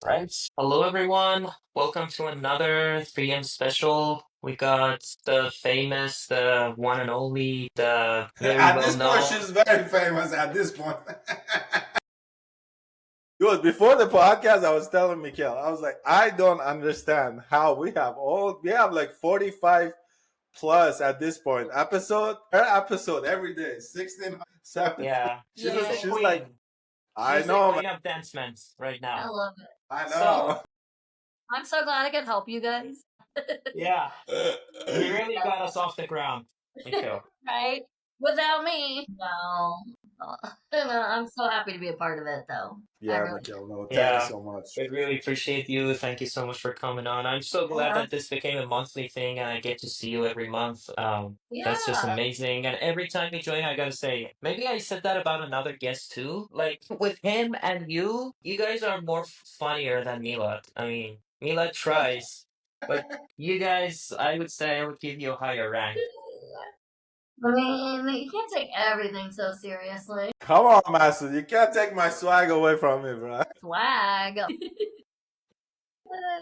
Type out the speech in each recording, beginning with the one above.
Right. Hello, everyone. Welcome to another 3M special. We got the famous, the one and only, the very At well this point, known. she's very famous. At this point, dude. Before the podcast, I was telling Mikhail, I was like, I don't understand how we have like 45 plus at this point episode per episode every day, 16, 17. Yeah, She's she's the she's like, queen. I She's the know, man. queen of DentMent right I now. love it. I So, know. I'm so glad I could help you guys. yeah, you really got us off the ground, Mikhail. Right? Without me. No. I'm so happy to be a part of it, though. Yeah, Mikhail. No, thank you Yeah, so much. we really appreciate you. Thank you so much for coming on. I'm so glad Yeah. that this became a monthly thing and I get to see you every month. That's just Yeah. amazing. And every time you join, I gotta say, maybe I said that about another guest too. Like with him and you guys are more funnier than Milad. I mean, Milad tries, but you guys, I would say I would give you a higher rank. I mean, you can't take everything so seriously. Come on, Master. You can't take my swag away from me, bro. Swag.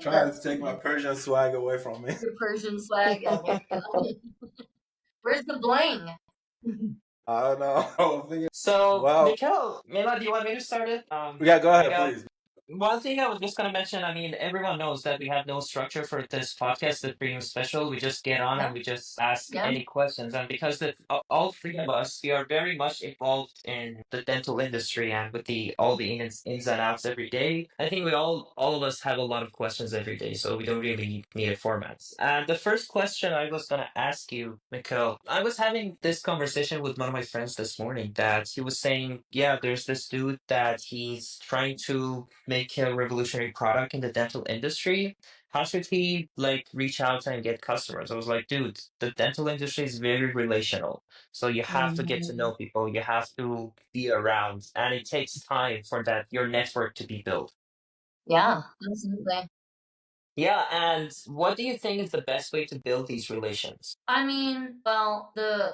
Trying to take my Persian swag away from me. Your Persian swag. Where's the bling? I don't know. So, Well, Mikhail, Milad, do you want me to start it? yeah, go I ahead, got please. One thing I was just gonna mention, I mean, everyone knows that we have no structure for this podcast, the premium special. We just get on Yeah. and we just ask Yeah. any questions. And because all three of us, we are very much involved in the dental industry and with all the ins and outs every day. I think all of us have a lot of questions every day, so we don't really need a format. And the first question I was gonna ask you, Mikhail, I was having this conversation with one of my friends this morning that he was saying, yeah, there's this dude that he's trying to make a revolutionary product in the dental industry. How should he like reach out and get customers? I was like, dude, the dental industry is very relational. So you have to get to know people, you have to be around, and it takes time for that your network to be built. Yeah, absolutely. Yeah, and what do you think is the best way to build these relations? I mean, well,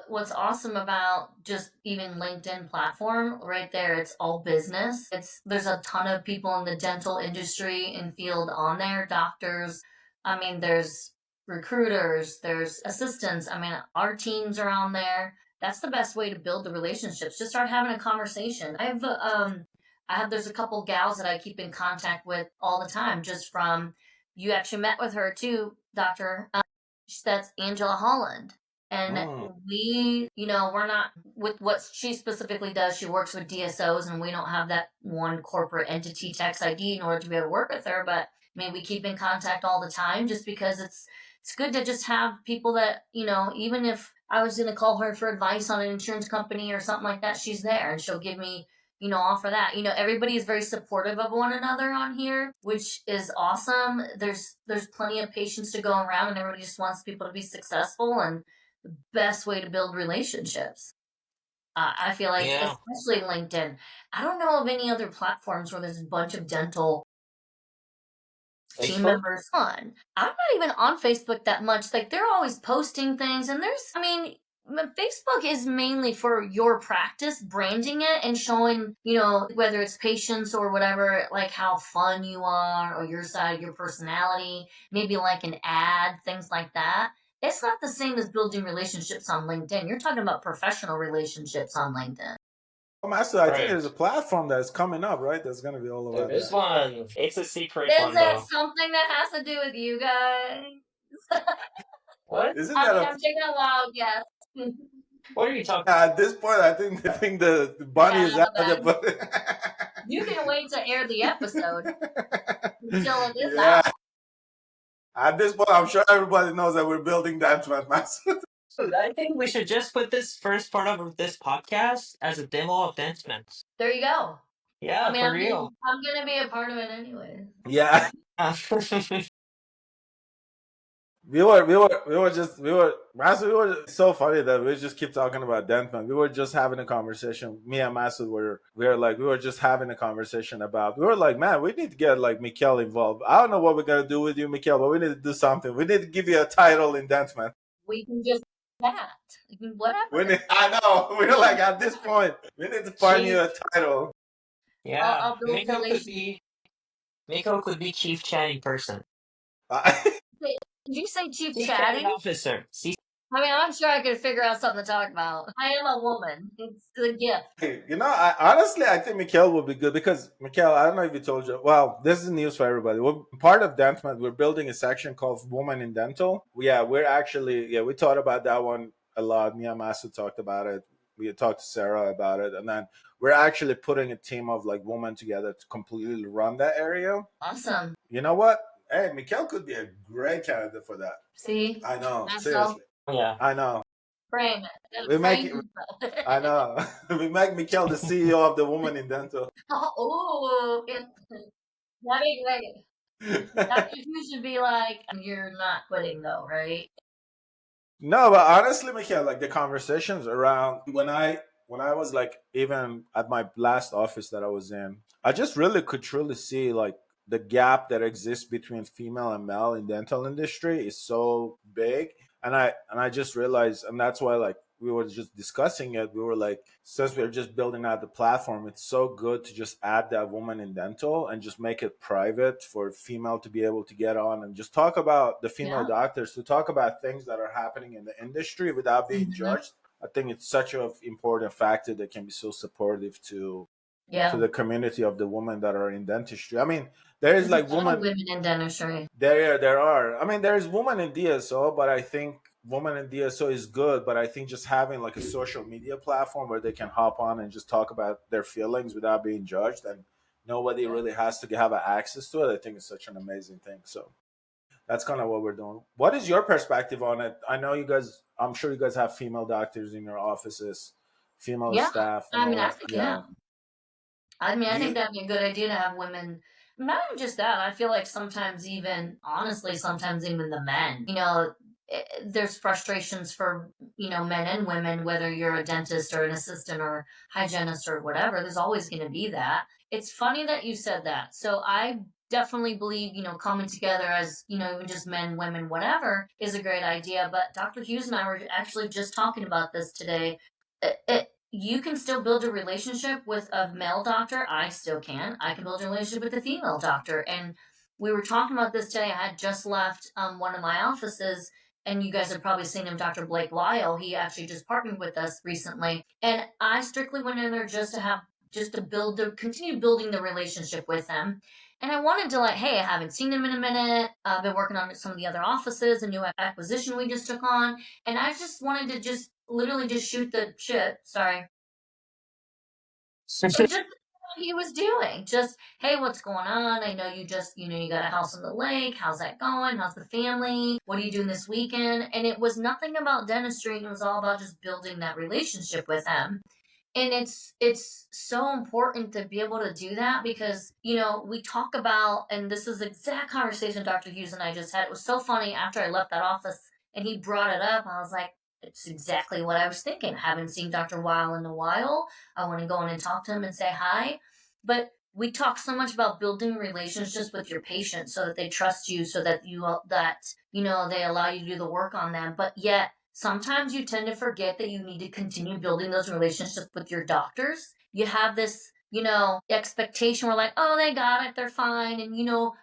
what's awesome about just even LinkedIn platform right there, it's all business. There's a ton of people in the dental industry and field on there, doctors. I mean, there's recruiters, there's assistants. I mean, our teams are on there. That's the best way to build the relationships. Just start having a conversation. There's a couple gals that I keep in contact with all the time, just from you actually met with her too, Doctor. That's Angela Holland. And we're not with what she specifically does. She works with DSOs, and we don't have that one corporate entity tax ID in order to be able to work with her. But I mean, we keep in contact all the time just because it's good to just have people that, even if I was going to call her for advice on an insurance company or something like that, she's there and she'll give me offer that. Everybody is very supportive of one another on here, which is awesome. There's plenty of patients to go around, and everybody just wants people to be successful, and the best way to build relationships. I feel like, Yeah. especially LinkedIn. I don't know of any other platforms where there's a bunch of dental team members on. I'm not even on Facebook that much. Like, they're always posting things, and Facebook is mainly for your practice, branding it and showing, whether it's patients or whatever, like how fun you are or your side, your personality, maybe like an ad, things like that. It's not the same as building relationships on LinkedIn. You're talking about professional relationships on LinkedIn. Master, I think Right. there's a platform that's coming up, right? That's going to be all about There is that. one. It's a secret Is one that though. something that has to do with you guys? What? Isn't I that mean, a... I'm taking a wild guess. What are you talking At this point, I think the bunny Yeah, is out my there, but You can wait to air the episode until it is yeah. out. At this point, I'm sure everybody knows that we're building that Master. Dude, I think we should just put this first part of this podcast as a demo of DentMent. There you go. Yeah, I mean, for real. I'm gonna be a part of it anyway. Yeah. Master, we were so funny that we just keep talking about DentMent. We were just having a conversation. Me and Master we were just having a conversation about, we were like, man, we need to get like Mikhail involved. I don't know what we're going to do with you, Mikhail, but we need to do something. We need to give you a title in DentMent. We can just that. Whatever. I know. We're like, at this point, we need to find you a title. Yeah, I'll build Miko could be chief chatting person. Wait, did you say chief Chief chatting chatting? officer. See, I mean, I'm sure I could figure out something to talk about. I am a woman. It's the gift. You know, I think Mikhail will be good because Mikhail, I don't know if he told you. Well, this is news for everybody. We're part of DentMent. We're building a section called Women in Dental. Yeah, we thought about that one a lot. Me and Masu talked about it. We had talked to Sarah about it, and then we're actually putting a team of like women together to completely run that area. Awesome. You know what? Hey, Mikhail could be a great candidate for that. See? I know, That's so seriously. yeah. I know. frame it. We Gotta make frame it. I know. We make Mikhail the CEO of the Woman in Dental. Oh, that'd be great. Dr. Hughes should be like, you're not quitting though, right? No, but honestly, Mikhail, like the conversations around when I was like even at my last office that I was in, I just really could truly see like the gap that exists between female and male in dental industry is so big. And I just realized, and that's why like we were just discussing it. We were like, since we're just building out the platform, it's so good to just add that woman in dental and just make it private for female to be able to get on and just talk about the female Yeah. doctors to talk about things that are happening in the industry without being Mhm. judged. I think it's such an important factor that can be so supportive to Yeah. the community of the women that are in dentistry. I mean, there is There's a like lot of women women in dentistry. there are. I mean, there is women in DSO, but I think women in DSO is good. But I think just having like a social media platform where they can hop on and just talk about their feelings without being judged, and nobody Yeah. really has to have access to it. I think it's such an amazing thing. So that's kind of what we're doing. What is your perspective on it? I know you guys. I'm sure you guys have female doctors in your offices, female Yeah. staff, and I all mean, I that. think, yeah. Yeah. I mean, I Do think you? that'd be a good idea to have women. Not even just that. I feel like sometimes even, honestly, sometimes even the men, there's frustrations for, men and women, whether you're a dentist or an assistant or hygienist or whatever, there's always going to be that. It's funny that you said that. So I definitely believe, coming together as, even just men, women, whatever is a great idea. But Dr. Hughes and I were actually just talking about this today. You can still build a relationship with a male doctor. I still can. I can build a relationship with a female doctor. And we were talking about this today. I had just left one of my offices, and you guys have probably seen him, Dr. Blake Lyle. He actually just partnered with us recently. And I strictly went in there just to continue building the relationship with him. And I wanted to like, hey, I haven't seen him in a minute. I've been working on some of the other offices, a new acquisition we just took on. And I just wanted to just literally just shoot the shit. Sorry. And just what he was doing. Just, hey, what's going on? I know you just, you got a house on the lake. How's that going? How's the family? What are you doing this weekend? And it was nothing about dentistry. It was all about just building that relationship with him. And it's so important to be able to do that because we talk about, and this is the exact conversation Dr. Hughes and I just had. It was so funny after I left that office and he brought it up. I was like, it's exactly what I was thinking. I haven't seen Dr. Weil in a while. I want to go in and talk to him and say hi. But we talk so much about building relationships with your patients so that they trust you, so that they allow you to do the work on them. But yet sometimes you tend to forget that you need to continue building those relationships with your doctors. You have this, expectation. We're like, oh, they got it, they're fine. And,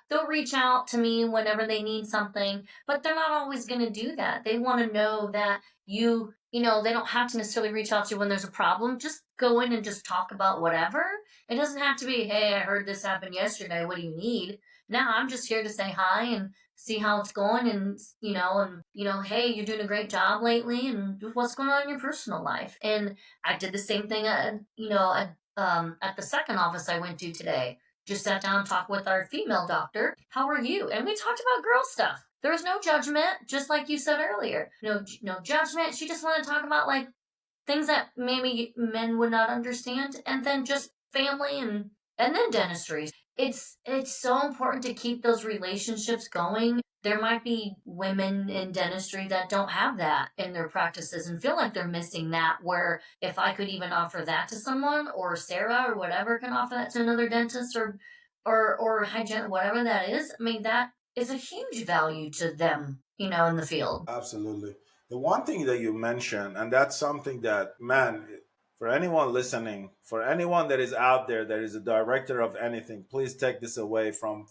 they'll reach out to me whenever they need something, but they're not always going to do that. They want to know that they don't have to necessarily reach out to you when there's a problem. Just go in and just talk about whatever. It doesn't have to be, hey, I heard this happened yesterday. What do you need? Now I'm just here to say hi and see how it's going and hey, you're doing a great job lately and what's going on in your personal life. And I did the same thing at the second office I went to today. Just sat down and talked with our female doctor. How are you? And we talked about girl stuff. There was no judgment, just like you said earlier. No judgment. She just wanted to talk about like things that maybe men would not understand, and then just family and then dentistry. It's so important to keep those relationships going. There might be women in dentistry that don't have that in their practices and feel like they're missing that, where if I could even offer that to someone, or Sarah or whatever can offer that to another dentist or hygiene, whatever that is, I mean, that is a huge value to them, in the field. Absolutely. The one thing that you mentioned, and that's something that, man, For anyone listening, for anyone that is out there that is a director of anything, please take this away from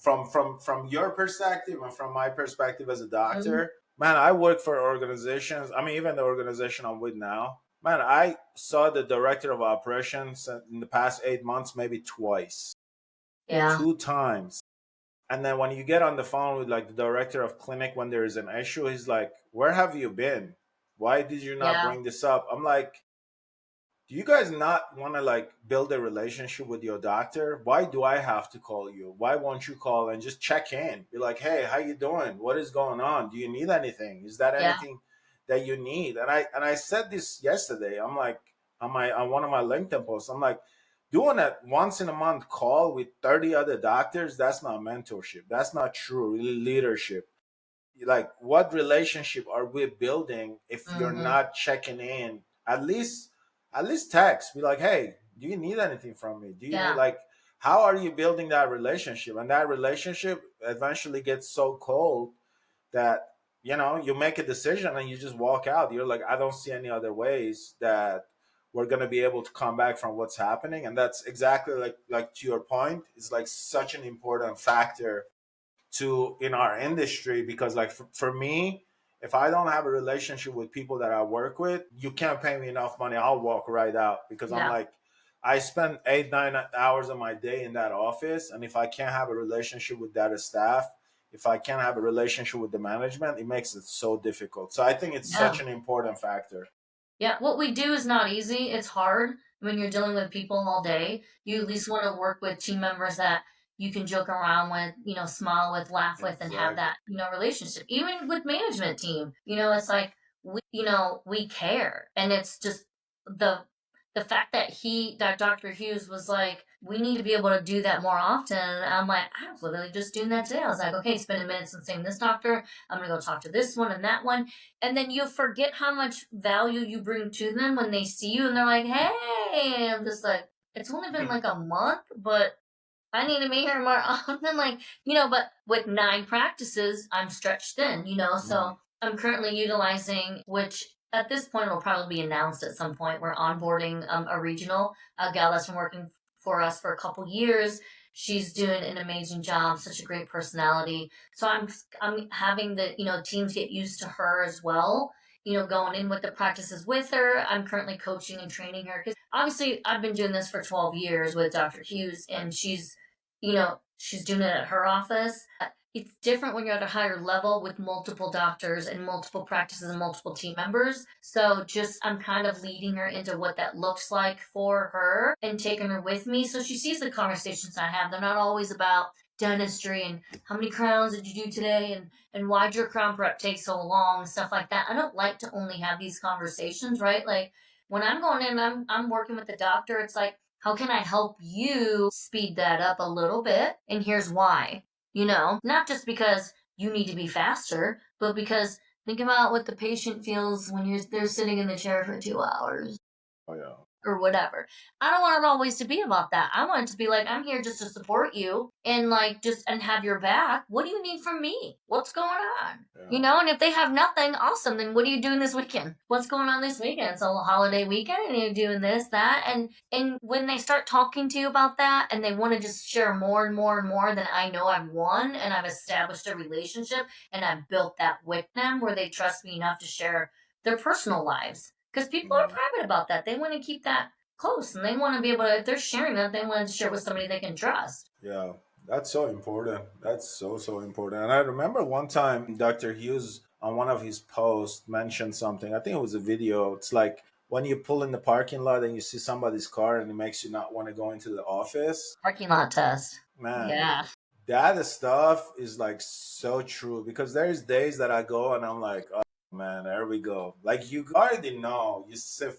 your perspective and from my perspective as a Mhm. doctor. Man, I work for organizations. I mean, even the organization I'm with now. Man, I saw the director of operations in the past 8 months maybe twice, Yeah, 2 times. And then when you get on the phone with like the director of clinic when there is an issue, he's like, "Where have you been? Why did you not yeah, bring this up?" I'm like, do you guys not want to like build a relationship with your doctor? Why do I have to call you? Why won't you call and just check in? Be like, "Hey, how you doing? What is going on? Do you need anything? Is that yeah, anything that you need?" And I said this yesterday. I'm like, on one of my LinkedIn posts, I'm like, doing a once in a month call with 30 other doctors, that's not mentorship. That's not true leadership. Like, what relationship are we building if you're hmm, not checking in? At least text, be like, "Hey, do you need anything from me? Do you need, yeah, like, how are you building that relationship?" And that relationship eventually gets so cold that you make a decision and you just walk out. You're like, "I don't see any other ways that we're going to be able to come back from what's happening." And that's exactly like to your point, is like such an important factor to in our industry, because like for me, if I don't have a relationship with people that I work with, you can't pay me enough money, I'll walk right out, because I'm yeah. like, I spend 8 9 hours of my day in that office, and if I can't have a relationship with that staff, if I can't have a relationship with the management, it makes it so difficult. So I think it's Yeah. such an important factor. Yeah, what we do is not easy. It's hard when you're dealing with people all day. You at least want to work with team members that you can joke around with, smile with, laugh with, and have Exactly. that, relationship. Even with management team, it's like we care, and it's just the the fact that Dr. Hughes was like, we need to be able to do that more often. And I'm like, I was literally just doing that today. I was like, okay, spending minutes and seeing this doctor. I'm gonna go talk to this one and that one, and then you forget how much value you bring to them when they see you and they're like, hey, I'm just like, it's only been like a month, but I need to be here more often. Like, but with 9 practices, I'm stretched thin, Mm. so I'm currently utilizing, which at this point will probably be announced at some point. We're onboarding a regional, a gal that's been working for us for a couple years. She's doing an amazing job, such a great personality. So I'm having the, teams get used to her as well, going in with the practices with her. I'm currently coaching and training her because obviously I've been doing this for 12 years with Dr. Hughes, and she's doing it at her office. It's different when you're at a higher level with multiple doctors and multiple practices and multiple team members. So just I'm kind of leading her into what that looks like for her and taking her with me. So she sees the conversations I have. They're not always about dentistry and how many crowns did you do today, and why'd your crown prep take so long and stuff like that. I don't like to only have these conversations, right? Like when I'm going in, I'm working with the doctor. It's like, how can I help you speed that up a little bit? And here's why. Not just because you need to be faster, but because think about what the patient feels when they're sitting in the chair for 2 hours Oh yeah. or whatever. I don't want it always to be about that. I want it to be like, I'm here just to support you and like just and have your back. What do you need from me? What's going on? Yeah. And if they have nothing, awesome. Then what are you doing this weekend? What's going on this weekend? It's a holiday weekend and you're doing this, that. And when they start talking to you about that and they want to just share more and more and more, then I know I've won and I've established a relationship and I've built that with them where they trust me enough to share their personal lives, because people are Mm. private about that. They want to keep that close, and they want to be able to, if they're sharing that, they want to share with somebody they can trust. Yeah, that's so important. That's so important. And I remember one time Dr. Hughes on one of his posts mentioned something. I think it was a video. It's like when you pull in the parking lot and you see somebody's car and it makes you not want to go into the office. Parking lot test. Man, Yeah. that stuff is like so true, because there's days that I go and I'm like, "Oh man, there we go." Like, you already know,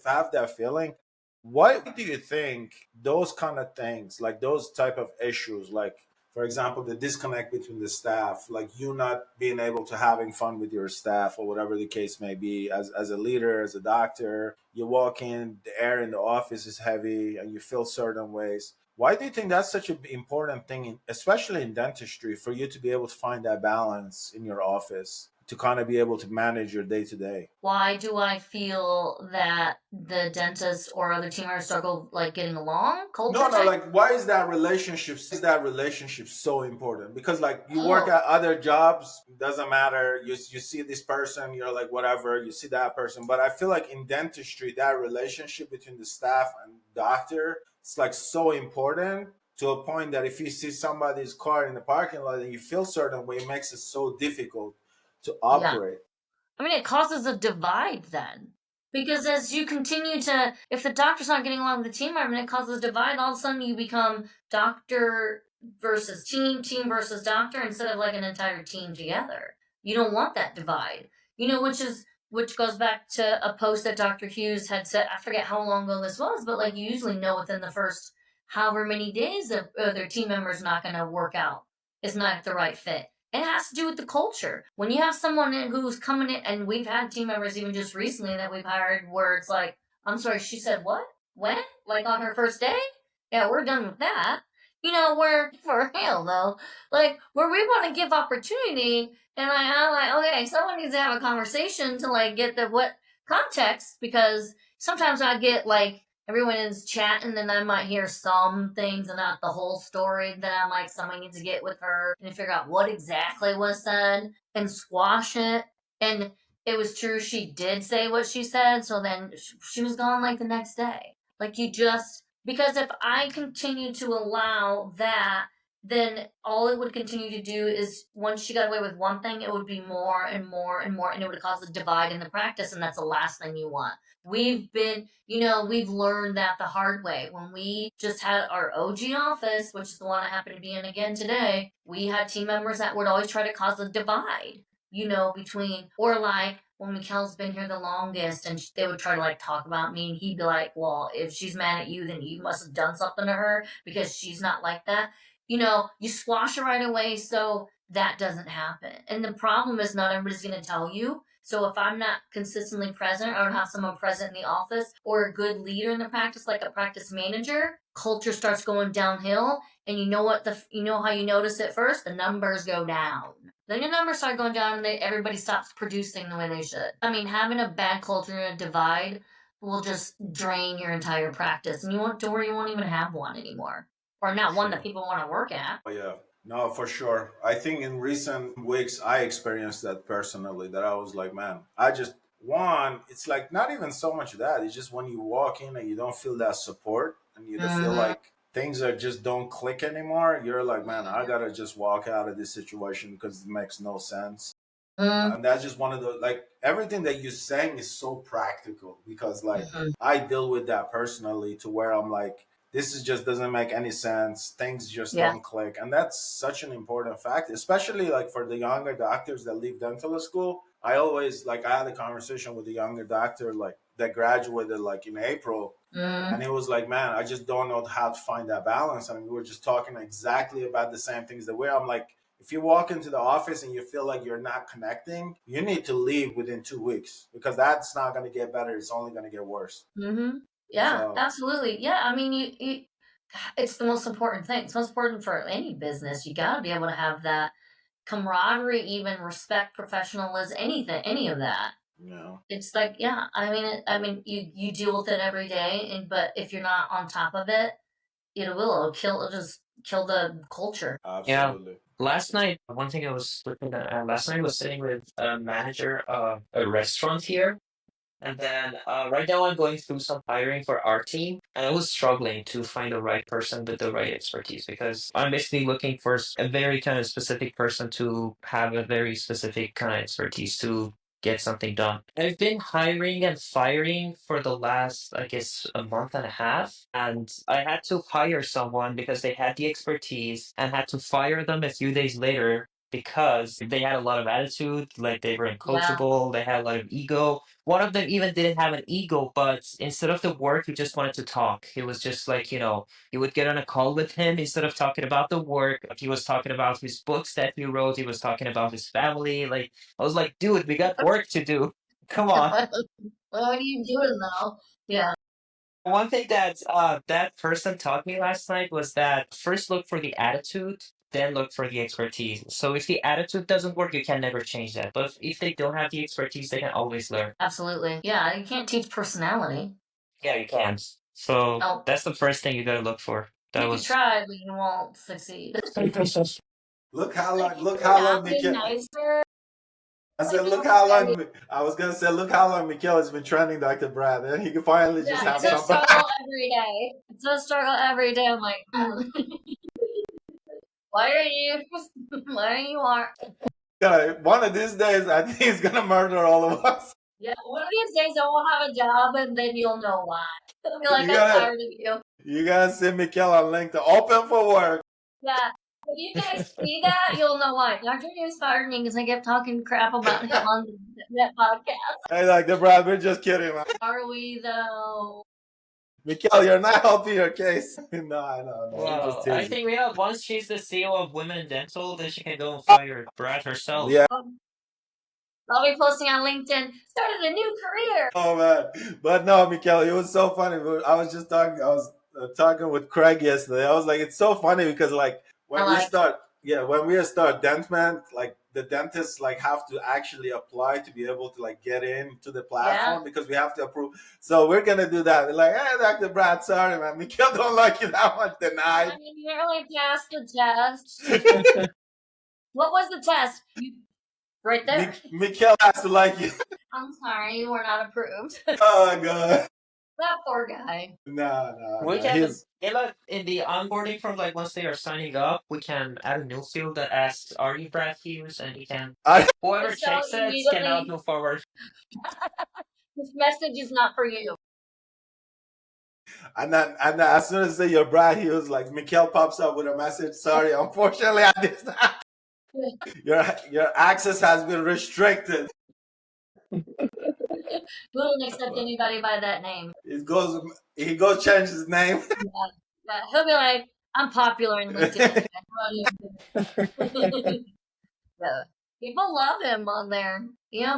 have that feeling. What do you think those kind of things, like those type of issues, like for example the disconnect between the staff, like you not being able to having fun with your staff or whatever the case may be, as a leader, as a doctor, you walk in, the air in the office is heavy and you feel certain ways. Why do you think that's such an important thing, especially in dentistry, for you to be able to find that balance in your office to kind of be able to manage your day to day? Why do I feel that the dentist or other team members struggle like getting along? No, Culture no, type? like why is that relationship so important? Because like you work Oh, at other jobs, doesn't matter. You see this person, you're like whatever, you see that person. But I feel like in dentistry, that relationship between the staff and doctor, it's like so important to a point that if you see somebody's car in the parking lot and you feel certain way, it makes it so difficult to yeah. operate. I mean, it causes a divide then. Because as you continue to, if the doctor's not getting along with the team member and it causes a divide, all of a sudden you become doctor versus team, team versus doctor, instead of like an entire team together. You don't want that divide. Which goes back to a post that Dr. Hughes had said. I forget how long ago this was, but like you usually know within the first however many days that their team member's not going to work out. It's not the right fit. It has to do with the culture. When you have someone who's coming in, and we've had team members even just recently that we've hired where it's like, I'm sorry, she said what? When? Like on her first day? Yeah, we're done with that. Where for real though, like where we want to give opportunity, and I'm like, okay, someone needs to have a conversation to like get the what context, because sometimes I get like everyone is chatting and I might hear some things and not the whole story. Then I'm like, someone needs to get with her and figure out what exactly was said and squash it. And it was true, she did say what she said, so then she was gone like the next day. Like you just, because if I continue to allow that, then all it would continue to do is once she got away with one thing, it would be more and more and more, and it would cause a divide in the practice, and that's the last thing you want. We've learned that the hard way. When we just had our OG office, which is the one I happen to be in again today, we had team members that would always try to cause a divide, between, or like when Mikkel's been here the longest and they would try to like talk about me, and he'd be like, well, if she's mad at you, then you must have done something to her because she's not like that. You squash it right away so that doesn't happen. And the problem is not everybody's going to tell you. So if I'm not consistently present or have someone present in the office or a good leader in the practice, like a practice manager, culture starts going downhill. And you know how you notice it first? The numbers go down. Then your numbers start going down and everybody stops producing the way they should. I mean, having a bad culture and a divide will just drain your entire practice. And you won't to where you won't even have one anymore. Or not one that Sure. people want to work at. Oh, yeah. No, for sure. I think in recent weeks, I experienced that personally, that I was like, man, it's like not even so much that. It's just when you walk in and you don't feel that support and you don't feel Mm-hmm. like things are just don't click anymore, you're like, man, I got to just walk out of this situation because it makes no sense. Mm-hmm. And that's just one of the, like, everything that you're saying is so practical because like Mm-hmm. I deal with that personally to where I'm like, this is just doesn't make any sense, things just Yeah. don't click. And that's such an important fact, especially like for the younger doctors that leave dental school. I always, like, I had a conversation with a younger doctor like that graduated like in April, Mm-hmm. and it was like, man, I just don't know how to find that balance. And we were just talking exactly about the same things that way. I'm like, if you walk into the office and you feel like you're not connecting, you need to leave within 2 weeks because that's not going to get better. It's only going to get worse. Mm-hmm. Yeah, So, absolutely. Yeah, I mean, it's the most important thing. It's most important for any business. You got to be able to have that camaraderie, even respect, professionalism, anything, any of that. you know, It's like, yeah, I mean, you deal with it every day, but if you're not on top of it, it'll just kill the culture. Yeah. absolutely. Last night, one thing I was looking at, last night I was sitting with a manager of a restaurant here. And then right now I'm going through some hiring for our team, and I was struggling to find the right person with the right expertise because I'm basically looking for a very kind of specific person to have a very specific kind of expertise to get something done. I've been hiring and firing for the last, I guess, a month and a half, and I had to hire someone because they had the expertise and had to fire them a few days later because they had a lot of attitude, like they were Yeah. uncoachable, they had a lot of ego. One of them even didn't have an ego, but instead of the work, he just wanted to talk. He was just like, you would get on a call with him instead of talking about the work. He was talking about his books that he wrote. He was talking about his family. Like, I was like, dude, we got work to do. Come on. What are you doing though? Yeah. One thing that that person taught me last night was that first look for the attitude, then look for the expertise. So if the attitude doesn't work, you can never change that. But if they don't have the expertise, they can always learn. Absolutely. Yeah, you can't teach personality. Yeah, you can. So Oh, that's the first thing you gotta look for. That you could was. try, but you won't succeed. Look how long. Like, Look you're how long not being Mikhail. nicer. I Like, said, you look know, how every, long. I was gonna say, look how long Mikhail has been training Dr. Brad, and he can finally just yeah, have it's a somebody. struggle every day. It's a struggle every day. I'm like, why are you? Why are you are? One of these days, I think he's gonna murder all of us. Yeah, one of these days I won't have a job, and then you'll know why. I'll be like, You I'm gotta, tired of you. you gotta see Mikhail on LinkedIn, open for work. Yeah. If you guys see that, you'll know why. Dr. News fired me because I kept talking crap about him on that podcast. Hey, Dr. Brad, we're just kidding, man. Are we though? Mikhail, you're not helping your case. No, we're just Well, I teasing. think once she's the CEO of Women in Dental, then she can go and fire Brad herself. Yeah. I'll be posting on LinkedIn. Started a new career. Oh man, but no, Mikhail, it was so funny. I was just talking. I was talking with Craig yesterday. I was like, it's so funny because like when we start, when we start DentMent, like the dentists like have to actually apply to be able to like get into the platform because we have to approve. So we're gonna do that. We're like, hey, Dr. Brad, sorry, man, Mikhail don't like you that much. Denied. I mean, you only passed the test. What was the test? Right there. Mikhail has to like you. I'm sorry, you were not approved. Oh god. That poor guy. No. We can He's in the onboarding from like once they are signing up, we can add a new field that asks, "Are you Brad Hughes?" And he can whoever So checks it can now move forward. This message is not for you. and then as soon as they say you're Brad, he was like, Mikhail pops up with a message. Sorry, unfortunately, at this time, your access has been restricted. We don't accept anybody by that name. He goes change his name. Yeah, he'll be like, I'm popular in LinkedIn. Yeah. People love him on there,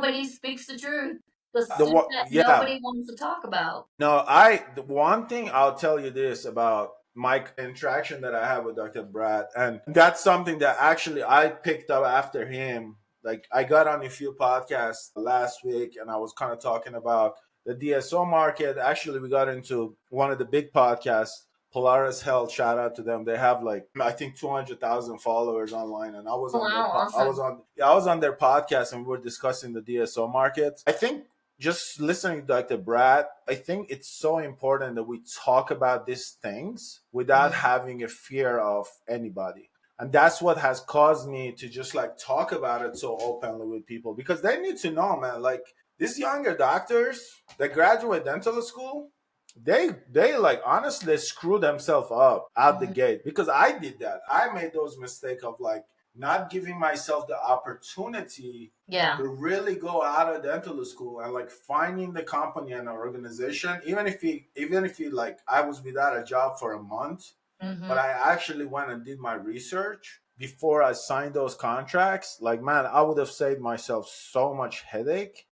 but he speaks the truth. The stuff that nobody wants to talk about. No, the one thing I'll tell you this about my interaction that I have with Dr. Brad, and that's something that actually I picked up after him. Like I got on a few podcasts last week and I was kind of talking about the DSO market. Actually, we got into one of the big podcasts, Polaris Health. Shout out to them. They have like I think 200,000 followers online, and I was Awesome. I was on their podcast and we were discussing the DSO market. I think just listening to Dr. Brad, I think it's so important that we talk about these things without having a fear of anybody. And that's what has caused me to just like talk about it so openly with people because they need to know, man, like these younger doctors that graduate dental school, they like honestly screw themselves up out the gate because I did that. I made those mistakes of like not giving myself the opportunity to really go out of dental school and like finding the company and organization, even if he like I was without a job for a month, but I actually went and did my research before I signed those contracts. Like, man, I would have saved myself so much headache.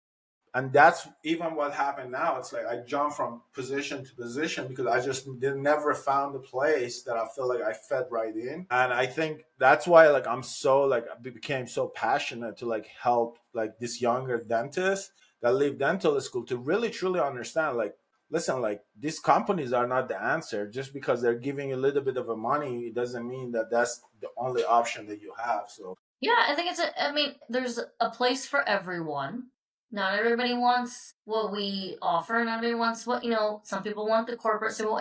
And that's even what happened now. It's like I jump from position to position because I just never found a place that I feel like I fit right in. And I think that's why like I'm so like I became so passionate to like help like this younger dentist that leave dental school to really truly understand like listen, like these companies are not the answer. Just because they're giving you a little bit of a money, it doesn't mean that that's the only option that you have. So yeah, I think there's a place for everyone. Not everybody wants what we offer. Not everybody wants what, some people want the corporate. So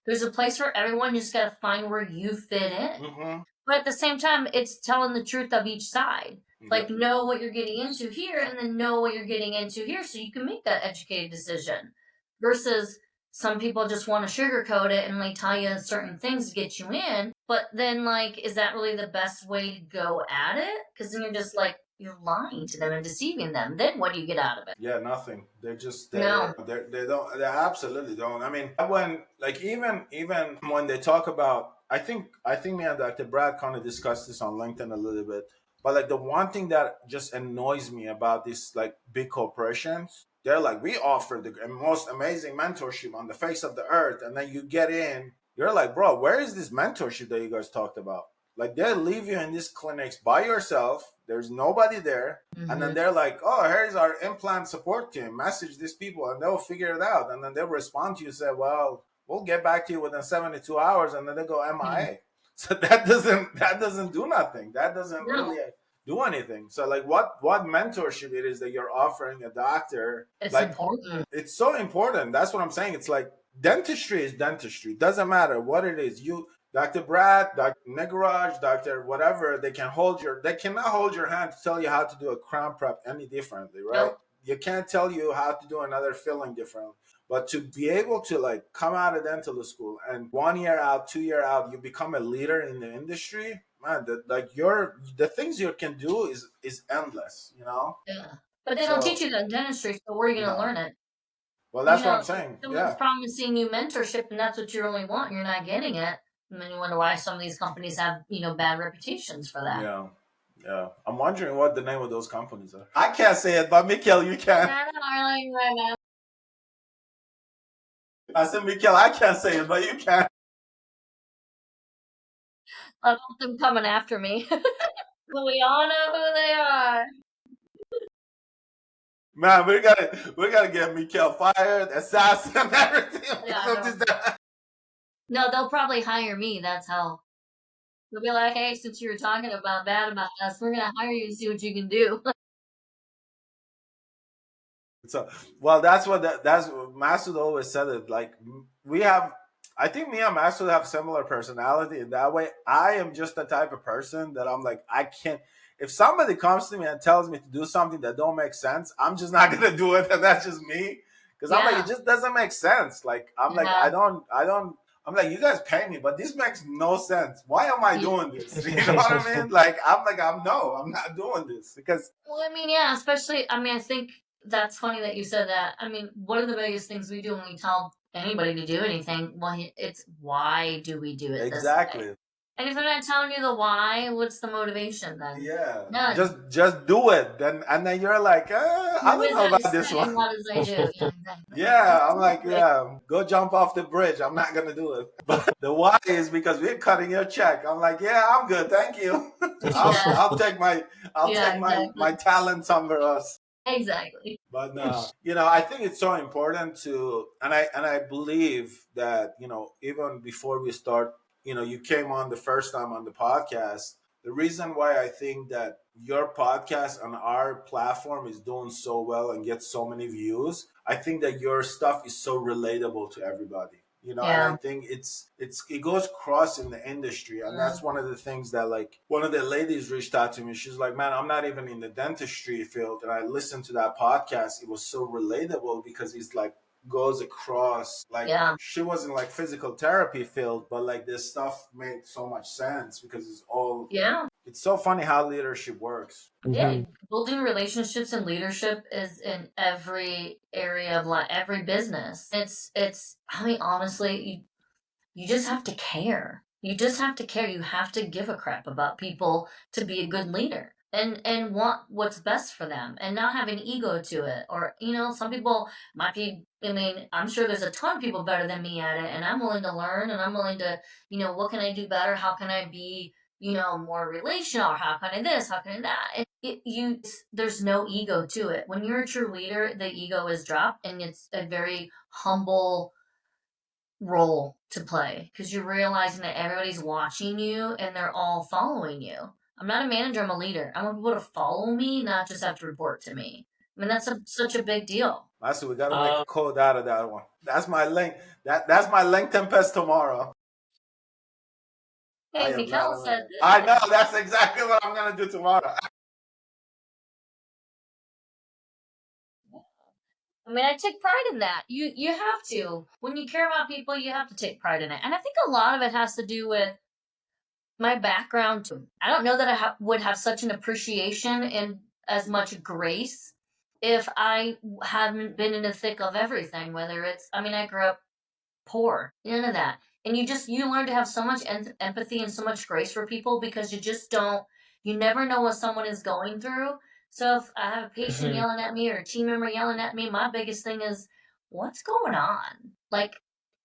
there's a place for everyone. You just got to find where you fit in. But at the same time, it's telling the truth of each side. Like, know what you're getting into here and then know what you're getting into here so you can make that educated decision. Versus some people just want to sugarcoat it and like tell you certain things to get you in. But then, like, is that really the best way to go at it? Because then you're just like, you're lying to them and deceiving them. Then what do you get out of it? Yeah, nothing. They're just they absolutely don't. I mean, when like even when they talk about, I think me and Dr. Brad kind of discussed this on LinkedIn a little bit. But like the one thing that just annoys me about these like big corporations, they're like, we offer the most amazing mentorship on the face of the earth. And then you get in, you're like, bro, where is this mentorship that you guys talked about? Like, they leave you in these clinics by yourself. There's nobody there. And then they're like, oh, here's our implant support team. Message these people and they'll figure it out. And then they'll respond to you, say, well, we'll get back to you within 72 hours. And then they go MIA. So that doesn't do nothing. That doesn't really do anything. So like what mentorship it is that you're offering a doctor? It's like important. It's so important. That's what I'm saying. It's like dentistry is dentistry. Doesn't matter what it is. You Dr. Brad, Dr. Negaraj, Dr. whatever, they cannot hold your hand to tell you how to do a crown prep any differently, right? Nope. You can't tell you how to do another filling differently. But to be able to like come out of dental school and 1 year out, 2 year out, you become a leader in the industry, man, the things you can do is endless, you know? Yeah. But they don't teach you that in dentistry, so where are you going to learn it? Well, that's what I'm saying. Someone's promising you mentorship and that's what you really want, and you're not getting it. And then you wonder why some of these companies have, bad reputations for that. Yeah. Yeah. I'm wondering what the name of those companies are. I can't say it, but Mikhail, you can. I said, Mikhail, I can't say it, but you can. I don't want them coming after me. But we all know who they are. Man, we gotta get Mikhail fired, assassin, everything. Yeah, no, they'll probably hire me. That's how. They'll be like, hey, since you were talking bad about us, we're gonna hire you and see what you can do. So, well, that's what Masood always said it. Like I think me and Masood have similar personality in that way. I am just the type of person that I'm like, I can't. If somebody comes to me and tells me to do something that don't make sense, I'm just not gonna do it, and that's just me. Because I'm like, it just doesn't make sense. Like I'm like, I don't. I'm like, you guys pay me, but this makes no sense. Why am I doing this? You know what I mean? Like I'm not doing this because. Well, I mean, yeah, especially. I mean, I think that's funny that you said that. I mean, one of the biggest things we do when we tell anybody to do anything, well, it's why do we do it exactly this way? And if they're not telling you the why, what's the motivation then? Yeah, none. Just do it, and then you're like, I don't know about this one. What does I do? Yeah, I'm like, yeah, go jump off the bridge. I'm not gonna do it. But the why is because we're cutting your check. I'm like, yeah, I'm good, thank you. I'll take my my talent somewhere else. Exactly. But I think it's so important to, and I believe that even before we start, you came on the first time on the podcast. The reason why I think that your podcast on our platform is doing so well and gets so many views, I think that your stuff is so relatable to everybody. And I think it goes cross in the industry, and that's one of the things that, like, one of the ladies reached out to me. She's like, man, I'm not even in the dentistry field, and I listened to that podcast. It was so relatable because it's like goes across, like, she wasn't like physical therapy field, but like this stuff made so much sense because it's all it's so funny how leadership works. Yeah, building relationships and leadership is in every area of life, every business. It's I mean, honestly, you just have to care. You just have to care. You have to give a crap about people to be a good leader and want what's best for them and not have an ego to it. Or, some people might be, I mean, I'm sure there's a ton of people better than me at it, and I'm willing to learn, and I'm willing to, what can I do better? How can I be, more relational? Or how can I this? How can I that? There's no ego to it. When you're a true leader, the ego is dropped, and it's a very humble role to play because you're realizing that everybody's watching you and they're all following you. I'm not a manager, I'm a leader. I want people to follow me, not just have to report to me. I mean, that's such a big deal. That's what we got to make a code out of that one. That's my link. That's my LinkedIn post tomorrow. Hey, Mikhail said this. I know, that's exactly what I'm going to do tomorrow. I mean, I take pride in that. You have to. When you care about people, you have to take pride in it. And I think a lot of it has to do with my background too. I don't know that I would have such an appreciation and as much grace if I hadn't been in the thick of everything. Whether it's, I mean, I grew up poor, none of that, and you learn to have so much empathy and so much grace for people because you just don't. You never know what someone is going through. So if I have a patient Mhm. yelling at me or a team member yelling at me, my biggest thing is, what's going on? Like,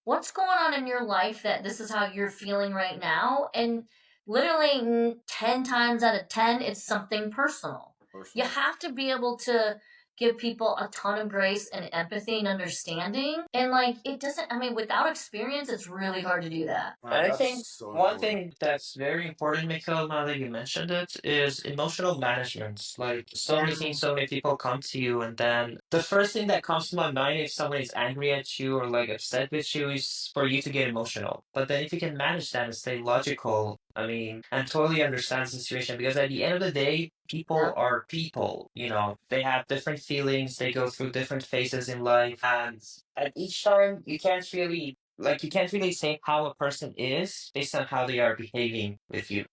what's going on in your life that this is how you're feeling right now? And literally 10 times out of 10, it's something personal. You Personal. have to be able to give people a ton of grace and empathy and understanding. And like, it doesn't, I mean, without experience, it's really hard to do that. Man, And I that's think so one important. thing that's very important, Mikhail, now that you mentioned it, is emotional management. Like so Yeah. many things, so many people come to you, and then the first thing that comes to my mind if someone is angry at you or like upset with you is for you to get emotional. But then if you can manage that and stay logical, I mean, and totally understand the situation, because at the end of the day, people Yeah. are people, you know, they have different feelings, they go through different phases in life, and at each time, you can't really say how a person is based on how they are behaving with you.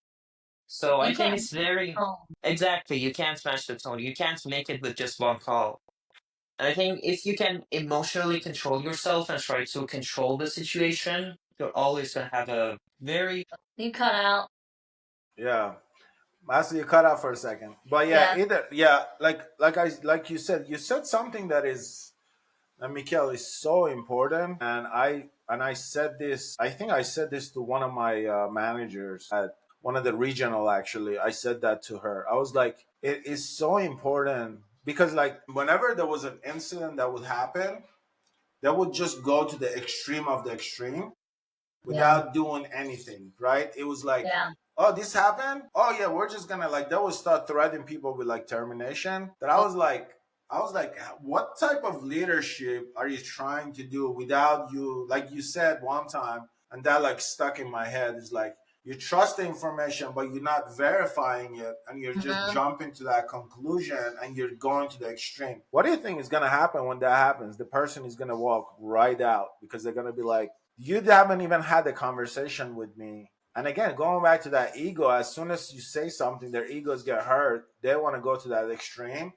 So I You think can't. it's very Oh, exactly, you can't smash the tone. You can't make it with just one call. And I think if you can emotionally control yourself and try to control the situation, you're always gonna have a very you cut out. Yeah. Master, you cut out for a second. But yeah, Yeah. either yeah, like you said something that is Mikhail, is so important. And I said this, I think I said this to one of my managers at one of the regional, actually. I said that to her. I was like, it is so important because like whenever there was an incident that would happen, they would just go to the extreme of the extreme Yeah. without doing anything, right? It was like, Yeah. oh, this happened. Oh yeah, we're just gonna like, they would start threatening people with like termination. That I was like, what type of leadership are you trying to do without you? Like you said one time, and that like stuck in my head. Is like you trust the information, but you're not verifying it, and you're just Mhm. jumping to that conclusion, and you're going to the extreme. What do you think is gonna happen when that happens? The person is gonna walk right out because they're gonna be like, you haven't even had the conversation with me. And again, going back to that ego, as soon as you say something, their egos get hurt. They want to go to that extreme.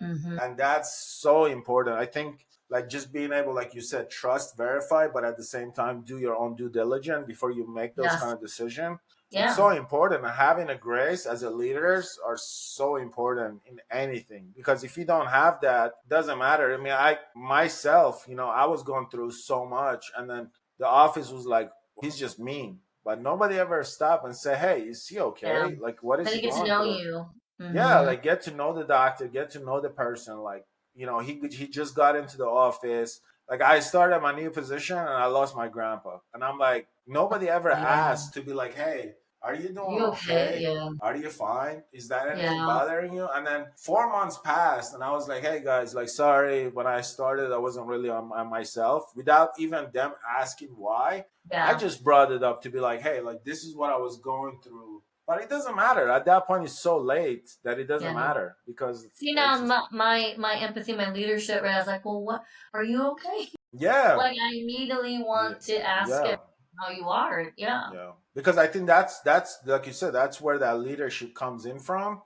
Mhm. And that's so important. I think like just being able, like you said, trust, verify, but at the same time do your own due diligence before you make those kind Yes. of decisions. It's Yeah. so important. And having a grace as a leaders are so important in anything, because if you don't have that, it doesn't matter. I mean, I myself, I was going through so much, and then the office was like, he's just mean, but nobody ever stopped and say, hey, is he Yeah. okay? Like, what is Then he you get to going know through? you. Yeah, Mhm. like get to know the doctor, get to know the person. Like, he just got into the office. Like, I started my new position and I lost my grandpa, and I'm like, nobody ever Yeah. asked to be like, hey, are you doing You okay? okay? Yeah. Are you fine? Is that anything Yeah. bothering you? And then 4 months passed, and I was like, hey guys, like, sorry, when I started, I wasn't really on myself. Without even them asking why, I Yeah. just brought it up to be like, hey, like, this is what I was going through, but it doesn't matter. At that point, it's so late that it doesn't Yeah. matter because See it's now just, my empathy, my leadership, right? I was like, well, what are you okay? yeah, Like I immediately yeah, want to ask yeah, how you are. Yeah. yeah. Because I think that's like you said, that's where that leadership comes in from.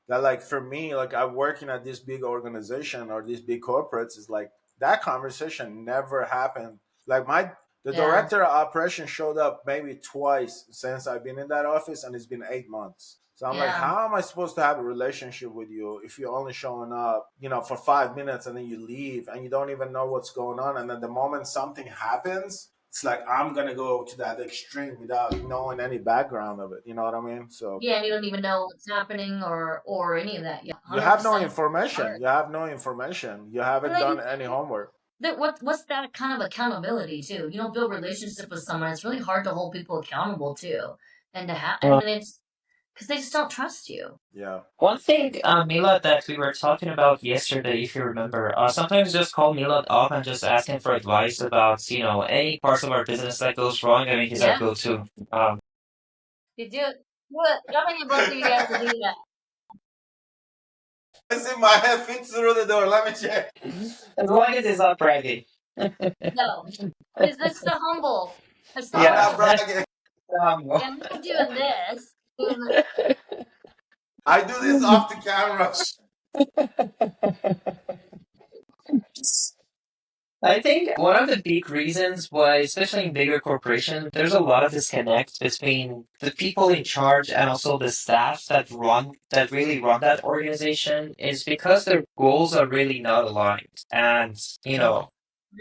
That, like, for me, like, I'm working at this big organization or these big corporates, is like that conversation never happened. Like, the Yeah. director of operation showed up maybe twice since I've been in that office, and it's been 8 months. So I'm like, Yeah. how am I supposed to have a relationship with you if you're only showing up, for 5 minutes, and then you leave and you don't even know what's going on? And then the moment something happens, it's like I'm gonna go to that extreme without knowing any background of it. You know what I mean? So Yeah. And you don't even know what's happening or any of that. Yeah. you Hundred have no percent. information. You have no information. You And haven't then done any homework. what's that kind of accountability too? You don't build relationship with someone. It's really hard to hold people accountable too, and to have and it's because they just don't trust you. Yeah. one thing, Milad, that we were talking about yesterday, if you remember. Sometimes just call Milad up and just ask him for advice about, any parts of our business that goes wrong. I mean, he's our Yeah. go-to. Um, You do it. What? How many both of you guys to do that? It's in my head. Fit through the door. Let me check. as long as it's not bragging. No. It's the humble. It's the I'm Yeah. not humble. bragging. Um, Yeah, I'm not doing this. I do this off the camera. I think one of the big reasons why, especially in bigger corporations, there's a lot of disconnect between the people in charge and also the staff that really run that organization is because their goals are really not aligned. And, you No, know,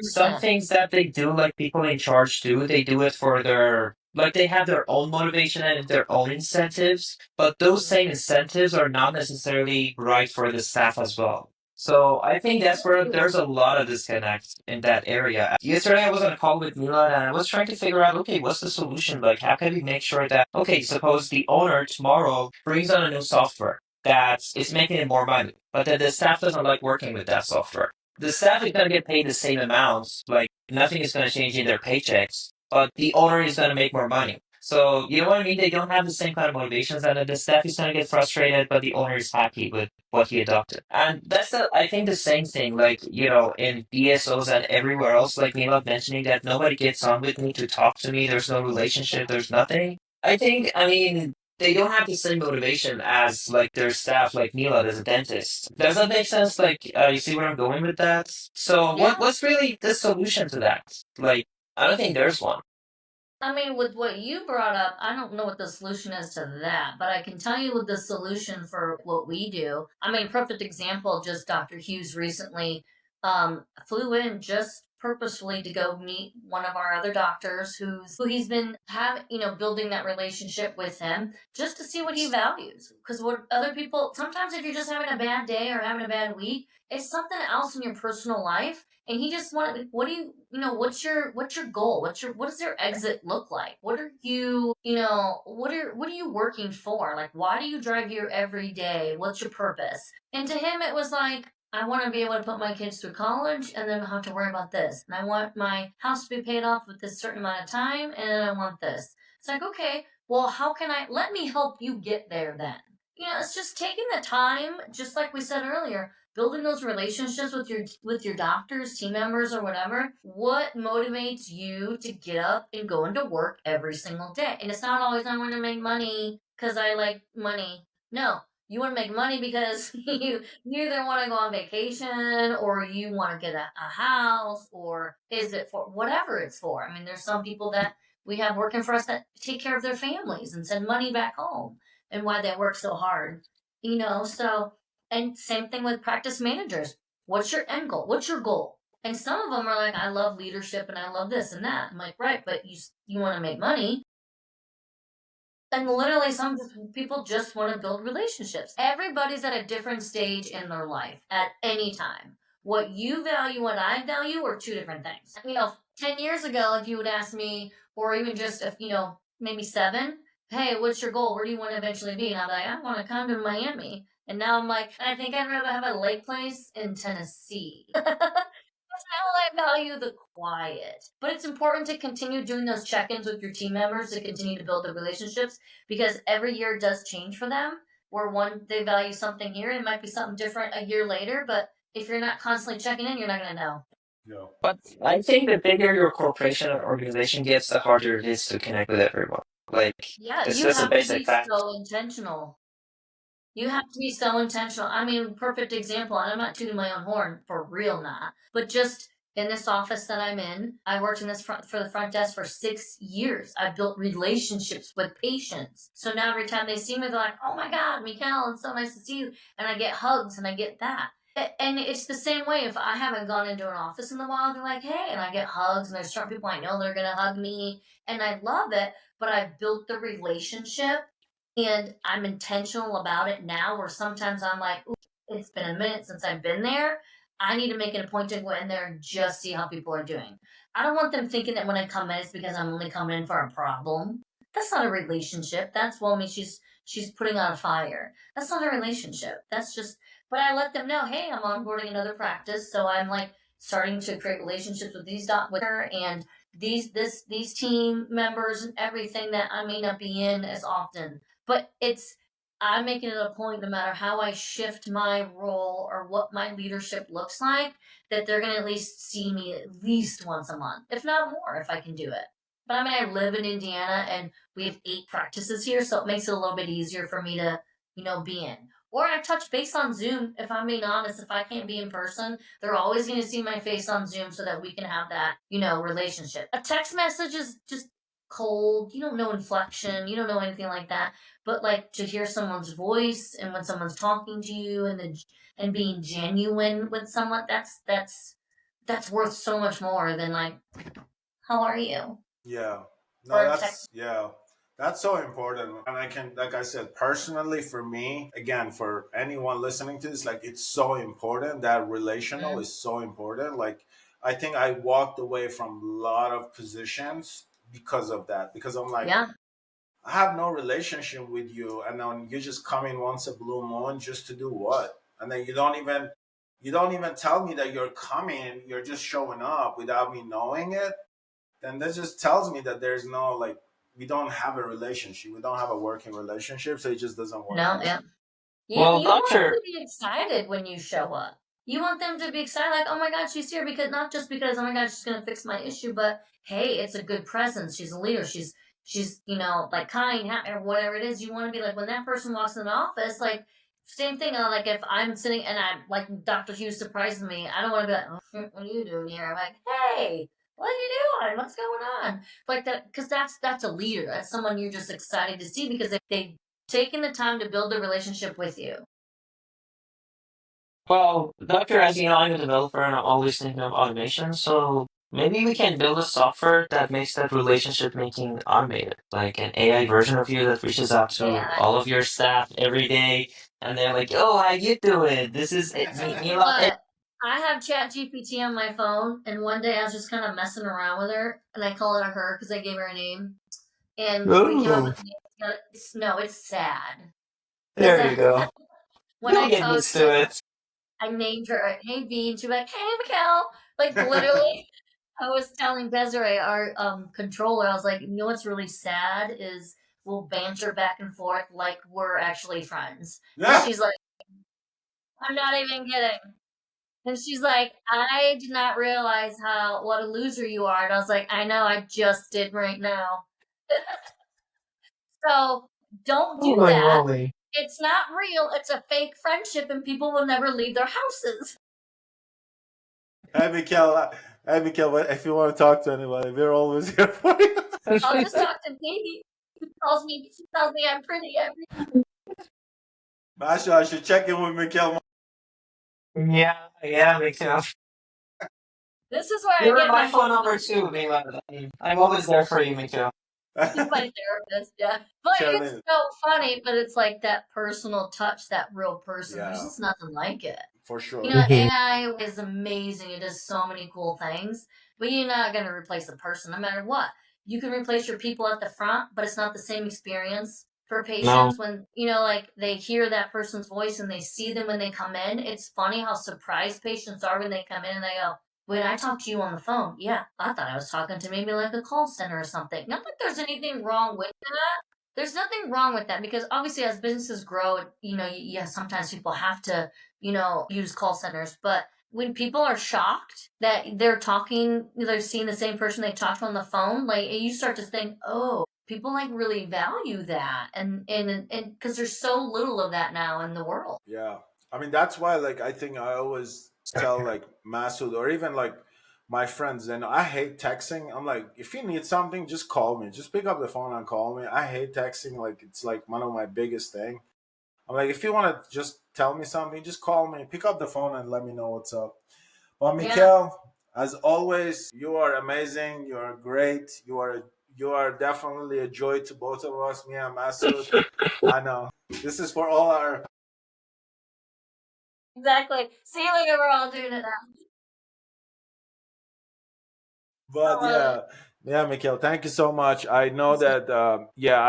some 100%. things that they do, like people in charge do, they do it for their, like they have their own motivation and their own incentives, but those same incentives are not necessarily right for the staff as well. So I think that's where there's a lot of disconnect in that area. Yesterday I was on a call with Milan and I was trying to figure out, okay, what's the solution? Like, how can we make sure that, okay, suppose the owner tomorrow brings on a new software that is making it more money, but then the staff doesn't like working with that software. The staff is going to get paid the same amounts, like nothing is going to change in their paychecks, but the owner is going to make more money. So, you know what I mean? They don't have the same kind of motivations, and then the staff is going to get frustrated, but the owner is happy with what he adopted. And that's, I think, the same thing, like, in DSOs and everywhere else, like Mila mentioning that nobody gets on with me to talk to me, there's no relationship, there's nothing. I think, I mean, they don't have the same motivation as like their staff, like Mila as a dentist. Does that make sense? Like, you see where I'm going with that? So, Yeah. what's really the solution to that? Like, I don't think there's one. I mean, with what you brought up, I don't know what the solution is to that, but I can tell you what the solution for what we do. I mean, perfect example, just Dr. Hughes recently flew in just purposefully to go meet one of our other doctors who he's been having, building that relationship with him just to see what he values. Because what other people, sometimes if you're just having a bad day or having a bad week, it's something else in your personal life and he just wanted, what do what's your goal, what does your exit look like, what are you you know what are you working for, like why do you drive here every day, what's your purpose? And to him it was like, I want to be able to put my kids through college and then not have to worry about this, and I want my house to be paid off with this certain amount of time, and then I want this. It's like, okay, well, how can I let me help you get there then? It's just taking the time, just like we said earlier, building those relationships with your doctors, team members, or whatever. What motivates you to get up and go into work every single day? And it's not always I want to make money because I like money. No, you want to make money because you either want to go on vacation or you want to get a house, or is it for whatever it's for? I mean, there's some people that we have working for us that take care of their families and send money back home, and why they work so hard. So, and same thing with practice managers. What's your end goal? What's your goal? And some of them are like, I love leadership and I love this and that. I'm like, right, but you want to make money. And literally, people just want to build relationships. Everybody's at a different stage in their life at any time. What you value, what I value, are two different things. 10 years ago, if you would ask me, or even just, if, maybe seven, hey, what's your goal? Where do you want to eventually be? And I'm like, I want to come to Miami. And now I'm like, I think I'd rather have a lake place in Tennessee. How I value the quiet. But it's important to continue doing those check ins with your team members to continue to build the relationships, because every year does change for them. Where one, they value something here, it might be something different a year later, but if you're not constantly checking in, you're not going to know. No. But I think the bigger your corporation or organization gets, the harder it is to connect with everyone. Like, Yeah, it's you just a have to basic be fact. so intentional. You have to be so intentional. I mean, perfect example, and I'm not tooting my own horn, for real not. But just in this office that I'm in, I worked in this for the front desk for 6 years. I built relationships with patients. So now every time they see me, they're like, "Oh my God, Mikael, it's so nice to see you," and I get hugs and I get that. And it's the same way. If I haven't gone into an office in a while, they're like, "Hey," and I get hugs, and there's certain people I know they're gonna hug me, and I love it. But I've built the relationship and I'm intentional about it now, where sometimes I'm like, "Ooh, it's been a minute since I've been there. I need to make it a point to go in there and just see how people are doing." I don't want them thinking that when I come in, it's because I'm only coming in for a problem. That's not a relationship. That's, well, me, she's putting out a fire. That's not a relationship. That's just, but I let them know, hey, I'm onboarding another practice. So I'm like starting to create relationships with with her and these team members and everything that I may not be in as often, but I'm making it a point, no matter how I shift my role or what my leadership looks like, that they're going to at least see me at least once a month, if not more, if I can do it. But I mean, I live in Indiana and we have 8 practices here, so it makes it a little bit easier for me to be in. Or I touch base on Zoom. If I'm being honest, if I can't be in person, they're always going to see my face on Zoom so that we can have that, relationship. A text message is just cold. You don't know inflection. You don't know anything like that. But like to hear someone's voice and when someone's talking to you and being genuine with someone, that's worth so much more than like, how are you? Yeah. Or No, a text. that's so important. And I can, like I said, personally for me, again, for anyone listening to this, like it's so important. That relational Mhm. is so important. Like I think I walked away from a lot of positions because of that. Because I'm like, Yeah. I have no relationship with you, and then you just come in once a blue moon just to do what? And then you don't even tell me that you're coming. You're just showing up without me knowing it. Then that just tells me that there's no like we don't have a relationship. We don't have a working relationship, so it just doesn't work No, for yeah. me. Well, You want them doctor. to be excited when you show up. You want them to be excited, like, oh my God, she's here because not just because, oh my God, she's gonna fix my issue, but hey, it's a good presence. She's a leader. She's like kind, happy, or whatever it is. You want to be like when that person walks in the office, like same thing. Like if I'm sitting and I'm like Dr. Hughes surprises me, I don't want to be like, oh, what are you doing here? I'm like, hey, what are you doing? What's going on? Like that, because that's a leader. That's someone you're just excited to see because they taking the time to build a relationship with you. Well, doctor, as you know, I'm a developer and I'm always thinking of automation. So maybe we can build a software that makes that relationship making automated, like an AI version of you that reaches out to Yeah. all of your staff every day, and they're like, "Oh, how you doing? This is it. Me love it." But I have Chat GPT on my phone, and one day I was just kind of messing around with her, and I call it a her because I gave her a name, and we came up Oh, with no, it's sad because there you go. when You'll I get told used to it. I named her Hey V, and she'd be like, Hey Mikkel, like literally. I was telling Desiree, our controller, I was like, you know what's really sad is we'll banter back and forth like we're actually friends. And Yeah. she's like, I'm not even kidding. And she's like, I did not realize what a loser you are. And I was like, I know, I just did right now. So don't do Holy that. moly. It's not real. It's a fake friendship, and people will never leave their houses. Hey, Mikhail. Hey, Mikhail. If you want to talk to anybody, we're always here for you. I'll just talk to Katie. She tells me I'm pretty every. Masha, I should check in with Mikhail. Yeah, yeah, makes sense. This is where I You're get my my phone number too, Mila. I'm always there for you, Mikhail. He's my therapist, yeah. But it's Charlene. so funny, but it's like that personal touch, that real person. There's Yeah, just nothing like it. for You sure. know, Mhm. AI is amazing. It does so many cool things, but you're not going to replace the person no matter what. You can replace your people at the front, but it's not the same experience for No. patients when, like they hear that person's voice and they see them when they come in. It's funny how surprised patients are when they come in and they go, when I talk to you on the phone, yeah, I thought I was talking to maybe like a call center or something. Not that there's anything wrong with that. There's nothing wrong with that because obviously as businesses grow, yeah, sometimes people have to use call centers. But when people are shocked that they're seeing the same person they talked to on the phone, like you start to think, oh, people like really value that, and because there's so little of that now in the world. Yeah. I mean, that's why, like, I think I always tell, like, Masood or even, like, my friends, and I hate texting. I'm like, if you need something, just call me. Just pick up the phone and call me. I hate texting. Like, it's, like, one of my biggest thing. I'm like, if you want to just tell me something, just call me. Pick up the phone and let me know what's up. Well, Yeah, Mikhail, as always, you are amazing. You are great. You are definitely a joy to both of us, me and Masood. I know. This is for all our. exactly. See you later. We're all doing it now. But I love it. yeah, Mikhail, thank you so much. I know that. Yeah,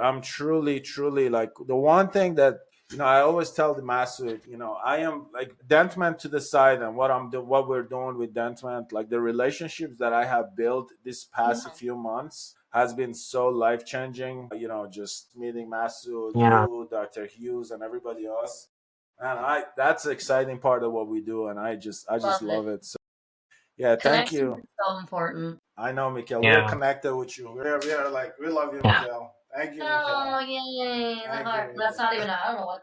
I'm truly, truly like the one thing that I always tell the master. I am like DentMent to the side, and what we're doing with DentMent, like the relationships that I have built this past Mhm. few months has been so life changing. Just meeting Masood, Yeah. you, Dr. Hughes, and everybody else. And that's the exciting part of what we do, and I just Love it. love it. So yeah, thank Connections you. is so important. I know, Mikhail. We're Yeah. connected with you. We are like we love you, Yeah. Mikhail. Thank you, Oh, Mikel. yay! The Thank you, heart. That's Mikel. not even. I don't know what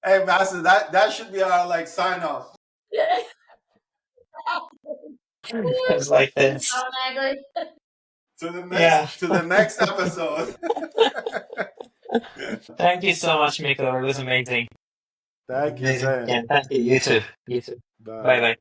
Hey, Master, that should be our like sign off. that. It's like this. Automatically. Yeah. To the next episode. Thank you so much, Miko. It was amazing. Thank you, Amazing. Zane. Yeah, thank you. You too. You too. Bye Bye. bye.